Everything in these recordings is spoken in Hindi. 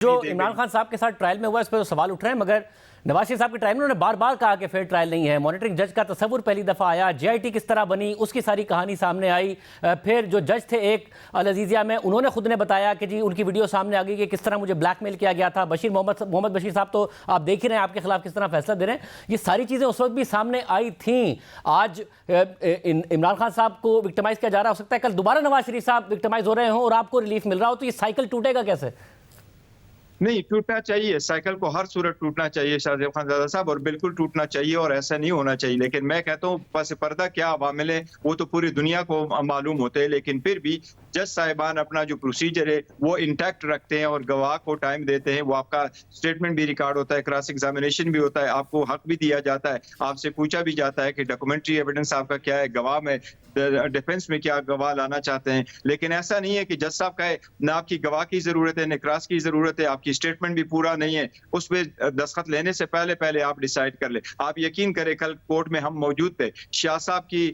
जो इमरान खान साहब के साथ ट्रायल में हुआ इस पर तो सवाल उठ रहे हैं, मगर नवाज शरीफ साहब के ट्रायल में उन्होंने बार बार कहा कि फेयर ट्रायल नहीं है। मॉनिटरिंग जज का तस्वुर पहली दफ़ा आया, जेआईटी किस तरह बनी उसकी सारी कहानी सामने आई। फिर जो जज थे एक अल-अज़ीज़िया में, उन्होंने खुद ने बताया कि जी उनकी वीडियो सामने आ गई कि किस तरह मुझे ब्लैकमेल किया गया था। मोहम्मद बशीर साहब तो आप देख ही रहे हैं आपके खिलाफ किस तरह फैसला दे रहे हैं। ये सारी चीज़ें उस वक्त भी सामने आई थी। आज इमरान खान साहब को विक्टिमाइज किया जा रहा, हो सकता है कल दोबारा नवाज शरीफ साहब विक्टिमाइज हो रहे हों और आपको रिलीफ मिल रहा हो, तो ये साइकिल टूटेगा कैसे? नहीं, टूटना चाहिए, साइकिल को हर सूरत टूटना चाहिए शाहजेब खानजादा साहब, और बिल्कुल टूटना चाहिए और ऐसा नहीं होना चाहिए। लेकिन मैं कहता हूँ पस पर्दा क्या अवामिल है वो तो पूरी दुनिया को मालूम होते हैं, लेकिन फिर भी जज साहिबान अपना जो प्रोसीजर है वो इंटैक्ट रखते हैं और गवाह को टाइम देते हैं। वो आपका स्टेटमेंट भी रिकॉर्ड होता है, क्रॉस एग्जामिनेशन भी होता है, आपको हक भी दिया जाता है, आपसे पूछा भी जाता है कि डॉक्यूमेंट्री एविडेंस आपका क्या है, गवाह में डिफेंस में क्या गवाह लाना चाहते हैं। लेकिन ऐसा नहीं है कि जज साहब कहे ना आपकी गवाह की जरूरत है, न क्रॉस की जरूरत है, आपकी स्टेटमेंट भी पूरा नहीं है, उस पर दस्तखत लेने से पहले पहले आप डिसाइड कर ले। आप यकीन करें कल कोर्ट में हम मौजूद थे, शाह साहब की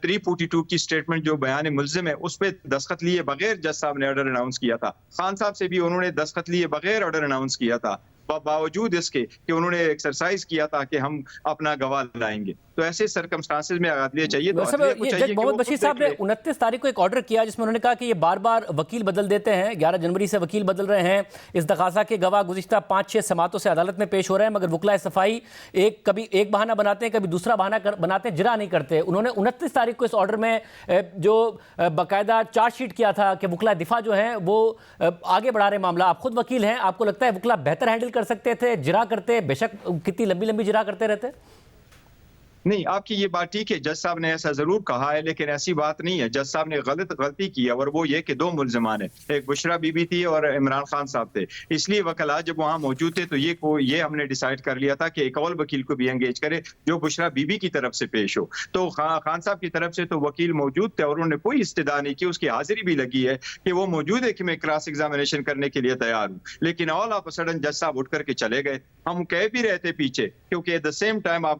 342 की स्टेटमेंट जो बयान मुल्जिम है उस पर दस्तखत लिए बगैर जज साहब ने ऑर्डर अनाउंस किया था। खान साहब से भी उन्होंने दस्तखत लिए बगैर ऑर्डर अनाउंस किया था, बावजूद इसके कि उन्होंने एक्सरसाइज किया था कि हम अपना गवाह लाएंगे। तो ऐसे सर्कमस्टांसेस में अदलिया चाहिए तो अदलिया को चाहिए। जज मोहम्मद बशीर साहब ने 29 तारीख को एक ऑर्डर किया जिसमें उन्होंने कहा कि ये बार बार वकील बदल देते हैं, 11 जनवरी से वकील बदल रहे हैं, इस दखासा के गवाह गुज़िश्ता 5-6 समातों से अदालत में पेश हो रहे हैं, मगर वकला सफाई कभी एक बहाना बनाते हैं, कभी दूसरा बहाना बनाते हैं, जिरा नहीं करते। उन्होंने 29 तारीख को इस ऑर्डर में जो बाकायदा चार्जशीट किया था कि वकला दिफा जो है वो आगे बढ़ा रहे मामला। आप खुद वकील हैं, आपको लगता है वकला बेहतर हैंडल कर सकते थे, जिरा करते, बेशक कितनी लंबी लंबी जिरा करते रहते? नहीं, आपकी ये बात ठीक है, जज साहब ने ऐसा जरूर कहा है, लेकिन ऐसी बात नहीं है। जज साहब ने गलती की है, और वो ये कि 2 मुल्जिमान है, एक बुशरा बीबी थी और इमरान खान साहब थे। इसलिए वकला जब वहां मौजूद थे तो ये हमने डिसाइड कर लिया था कि एक और वकील को भी एंगेज करे जो बुशरा बीबी की तरफ से पेश हो। तो खान साहब की तरफ से तो वकील मौजूद थे और उन्होंने कोई इस्तेदा नहीं की, उसकी हाजिरी भी लगी है कि वो मौजूद है कि मैं क्रॉस एग्जामिनेशन करने के लिए तैयार हूँ। लेकिन ऑल ऑफ अ सडन जज साहब उठ करके चले गए। हम कह भी रहे थे पीछे, क्योंकि एट द सेम टाइम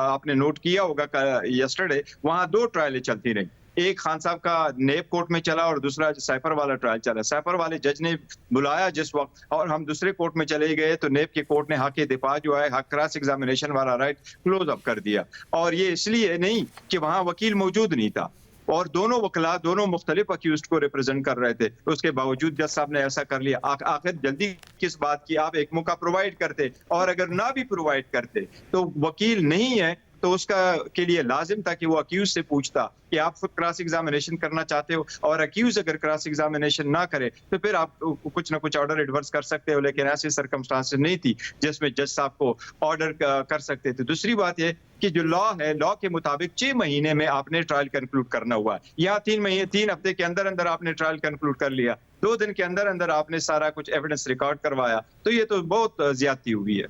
आपने नोट किया होगा यस्टरडे वहां 2 ट्रायलें चलती रही। एक खान साहब का नेब कोर्ट में चला और दूसरा साइफर वाला ट्रायल चला। साइफर वाले जज ने बुलाया जिस वक्त और हम दूसरे कोर्ट में चले गए तो नेब के कोर्ट ने हक दिफा जो है, हक क्रॉस एग्जामिनेशन वाला राइट क्लोज अप कर दिया। और ये इसलिए नहीं कि वहां वकील मौजूद नहीं था और दोनों वकला दोनों मुख्तलिफ अक्यूज्ड को रिप्रेजेंट कर रहे थे, उसके बावजूद जज साहब ने ऐसा कर लिया। आखिर जल्दी किस बात की? आप एक मौका प्रोवाइड करते, और अगर ना भी प्रोवाइड करते तो वकील नहीं है तो उसका के लिए लाजिम था कि वो अक्यूज से पूछता कि आप खुद क्रॉस एग्जामिनेशन करना चाहते हो, और अक्यूज अगर क्रॉस एग्जामिनेशन ना करे तो फिर आप कुछ ना कुछ ऑर्डर एडवर्स कर सकते हो। लेकिन ऐसी सर्कमस्टांसेस नहीं थी जिसमें जज साहब को ऑर्डर कर सकते थे। दूसरी बात ये कि जो लॉ है, लॉ के मुताबिक 6 महीने में आपने ट्रायल कंक्लूड करना हुआ है। यहाँ 3 हफ्ते के अंदर अंदर आपने ट्रायल कंक्लूड कर लिया, 2 दिन के अंदर अंदर आपने सारा कुछ एविडेंस रिकॉर्ड करवाया, तो ये तो बहुत ज्यादती हुई है।